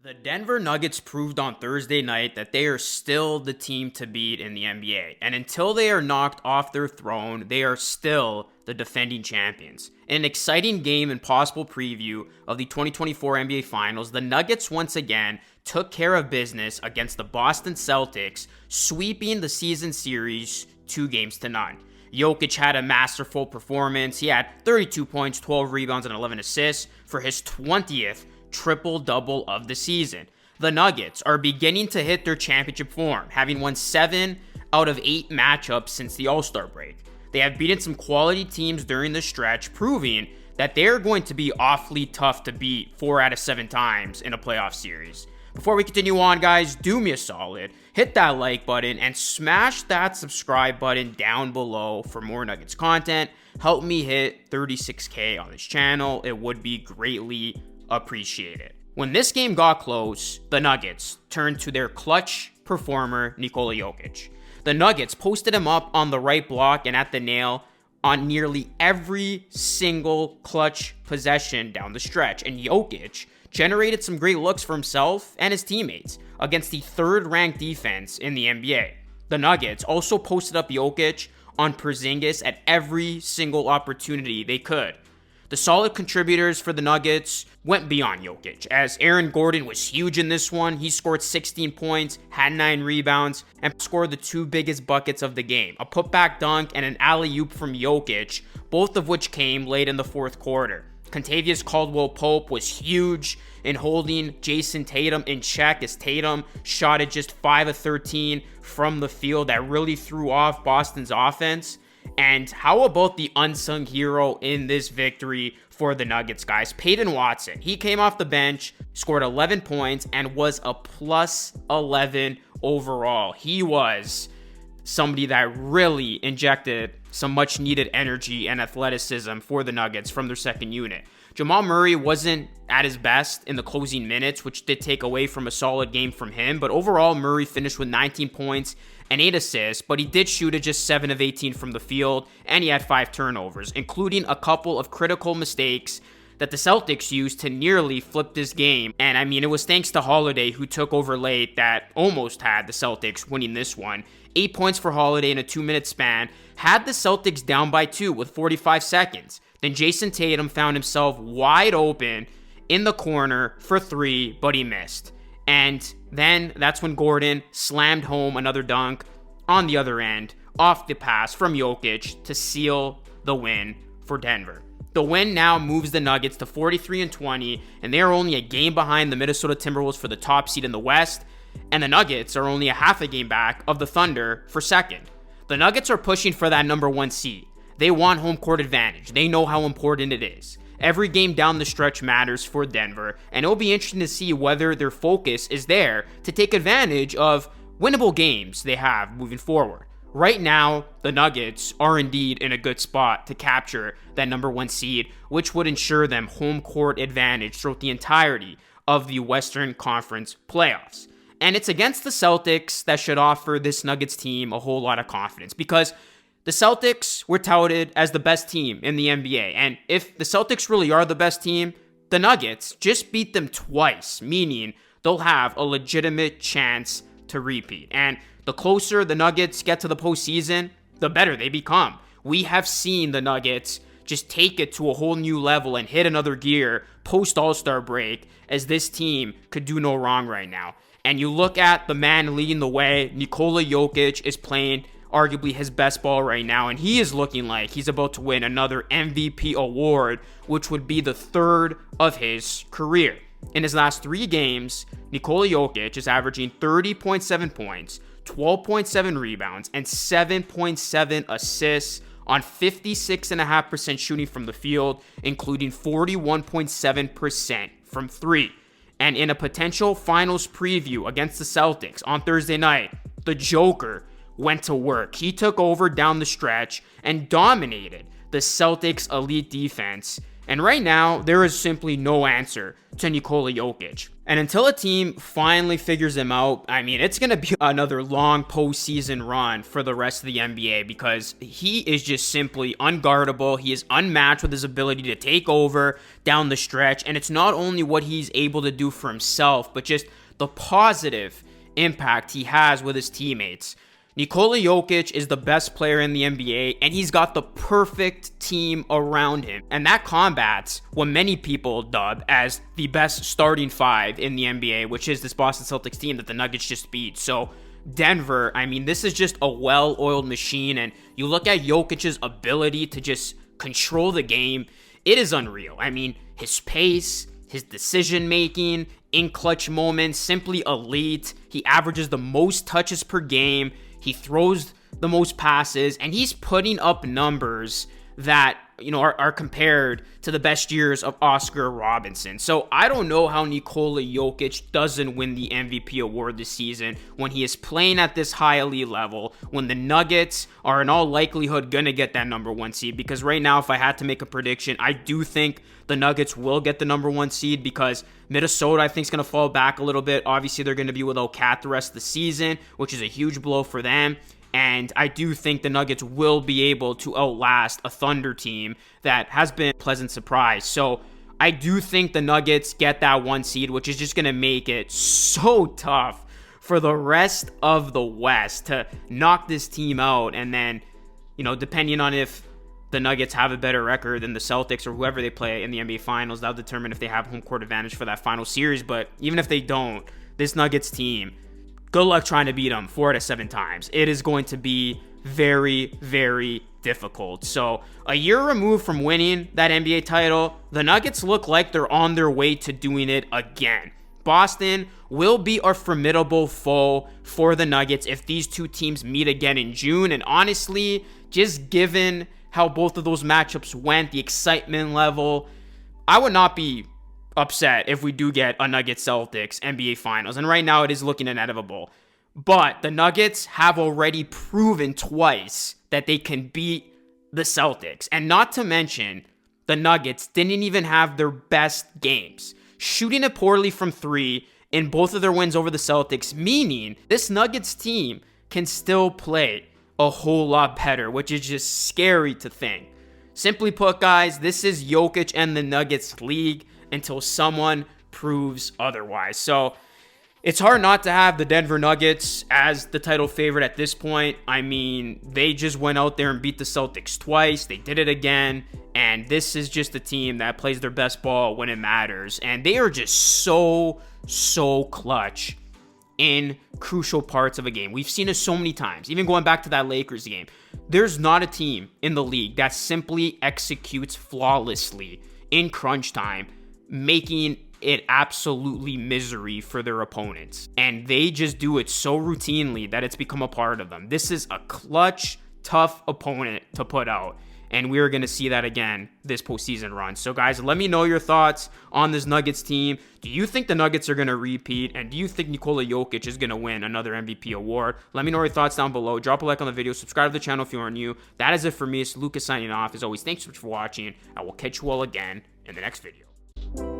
The Denver Nuggets proved on Thursday night that they are still the team to beat in the NBA. And until they are knocked off their throne, they are still the defending champions. In an exciting game and possible preview of the 2024 NBA Finals, the Nuggets once again took care of business against the Boston Celtics, sweeping the season series 2-0. Jokic had a masterful performance. He had 32 points, 12 rebounds, and 11 assists for his 20th triple-double of the season. The Nuggets are beginning to hit their championship form, having won 7 out of 8 matchups since the All-Star break. They have beaten some quality teams during the stretch, proving that they're going to be awfully tough to beat 4 out of 7 times in a playoff series. Before we continue on, guys, do me a solid. Hit that like button and smash that subscribe button down below for more Nuggets content. Help me hit 36K on this channel. It would be greatly appreciated. When this game got close, the Nuggets turned to their clutch performer, Nikola Jokic. The Nuggets posted him up on the right block and at the nail on nearly every single clutch possession down the stretch, and Jokic generated some great looks for himself and his teammates against the third-ranked defense in the NBA. The Nuggets also posted up Jokic on Porzingis at every single opportunity they could. The solid contributors for the Nuggets went beyond Jokic, as Aaron Gordon was huge in this one. He scored 16 points, had 9 rebounds, and scored the 2 biggest buckets of the game, a putback dunk and an alley-oop from Jokic, both of which came late in the fourth quarter. Kentavious Caldwell-Pope was huge in holding Jason Tatum in check, as Tatum shot at just 5 of 13 from the field. That really threw off Boston's offense. And how about the unsung hero in this victory for the Nuggets, guys? Peyton Watson. He came off the bench, scored 11 points, and was a plus 11 overall. He was somebody that really injected some much needed energy and athleticism for the Nuggets from their second unit. Jamal Murray wasn't at his best in the closing minutes, which did take away from a solid game from him. But overall, Murray finished with 19 points and 8 assists, but he did shoot at just 7 of 18 from the field, and he had 5 turnovers, including a couple of critical mistakes that the Celtics used to nearly flip this game. And I mean, it was thanks to Holiday, who took over late, that almost had the Celtics winning this one. 8 points for Holiday in a 2-minute span, had the Celtics down by 2 with 45 seconds. Then Jason Tatum found himself wide open in the corner for 3, but he missed. And then that's when Gordon slammed home another dunk on the other end, off the pass from Jokic to seal the win for Denver. The win now moves the Nuggets to 43-20, and they are only a game behind the Minnesota Timberwolves for the top seed in the West, and the Nuggets are only a half a game back of the Thunder for second. The Nuggets are pushing for that number 1 seed. They want home court advantage. They know how important it is. Every game down the stretch matters for Denver, and it'll be interesting to see whether their focus is there to take advantage of winnable games they have moving forward. Right now, the Nuggets are indeed in a good spot to capture that number 1 seed, which would ensure them home court advantage throughout the entirety of the Western Conference playoffs. And it's against the Celtics that should offer this Nuggets team a whole lot of confidence, because the Celtics were touted as the best team in the NBA. And if the Celtics really are the best team, the Nuggets just beat them twice, meaning they'll have a legitimate chance to repeat. And the closer the Nuggets get to the postseason, the better they become. We have seen the Nuggets just take it to a whole new level and hit another gear post All-Star break, as this team could do no wrong right now. And you look at the man leading the way, Nikola Jokic is playing arguably his best ball right now, and he is looking like he's about to win another MVP award, which would be the 3rd of his career. In his last 3 games, Nikola Jokic is averaging 30.7 points, 12.7 rebounds, and 7.7 assists on 56.5% shooting from the field, including 41.7% from 3. And in a potential finals preview against the Celtics on Thursday night, the Joker went to work. He took over down the stretch and dominated the Celtics' elite defense And right now, there is simply no answer to Nikola Jokic. And until a team finally figures him out, I mean, it's going to be another long postseason run for the rest of the NBA because he is just simply unguardable. He is unmatched with his ability to take over down the stretch. And it's not only what he's able to do for himself, but just the positive impact he has with his teammates. Nikola Jokic is the best player in the NBA, and he's got the perfect team around him. And that combats what many people dub as the best starting five in the NBA, which is this Boston Celtics team that the Nuggets just beat. So Denver, I mean, this is just a well-oiled machine, and you look at Jokic's ability to just control the game, it is unreal. I mean, his pace, his decision-making, in clutch moments, simply elite. He averages the most touches per game. He throws the most passes, and he's putting up numbers that, are compared to the best years of Oscar Robertson. So I don't know how Nikola Jokic doesn't win the MVP award this season when he is playing at this high elite level, when the Nuggets are in all likelihood going to get that number one seed. Because right now, if I had to make a prediction, I do think the Nuggets will get the number one seed because Minnesota, I think, is going to fall back a little bit. Obviously, they're going to be without Cat the rest of the season, which is a huge blow for them. And I do think the Nuggets will be able to outlast a Thunder team that has been a pleasant surprise. So I do think the Nuggets get that one seed, which is just going to make it so tough for the rest of the West to knock this team out. And then, depending on if the Nuggets have a better record than the Celtics or whoever they play in the NBA Finals, that'll determine if they have home court advantage for that final series. But even if they don't, this Nuggets team, good luck trying to beat them 4 out of 7 times. It is going to be very, very difficult. So a year removed from winning that NBA title, the Nuggets look like they're on their way to doing it again. Boston will be a formidable foe for the Nuggets if these two teams meet again in June. And honestly, just given how both of those matchups went, the excitement level, I would not be upset if we do get a Nuggets Celtics NBA Finals. And right now it is looking inevitable. But the Nuggets have already proven twice that they can beat the Celtics. And not to mention, the Nuggets didn't even have their best games, shooting it poorly from 3 in both of their wins over the Celtics, meaning this Nuggets team can still play a whole lot better, which is just scary to think. Simply put, guys, this is Jokic and the Nuggets league until someone proves otherwise. So it's hard not to have the Denver Nuggets as the title favorite at this point. I mean, they just went out there and beat the Celtics twice. They did it again. And this is just a team that plays their best ball when it matters. And they are just so clutch in crucial parts of a game. We've seen it so many times, even going back to that Lakers game. There's not a team in the league that simply executes flawlessly in crunch time, making it absolutely misery for their opponents. And they just do it so routinely that it's become a part of them. This is a clutch, tough opponent to put out. And we're going to see that again this postseason run. So, guys, let me know your thoughts on this Nuggets team. Do you think the Nuggets are going to repeat? And do you think Nikola Jokic is going to win another MVP award? Let me know your thoughts down below. Drop a like on the video. Subscribe to the channel if you are new. That is it for me. It's Lucas signing off. As always, thanks so much for watching. I will catch you all again in the next video.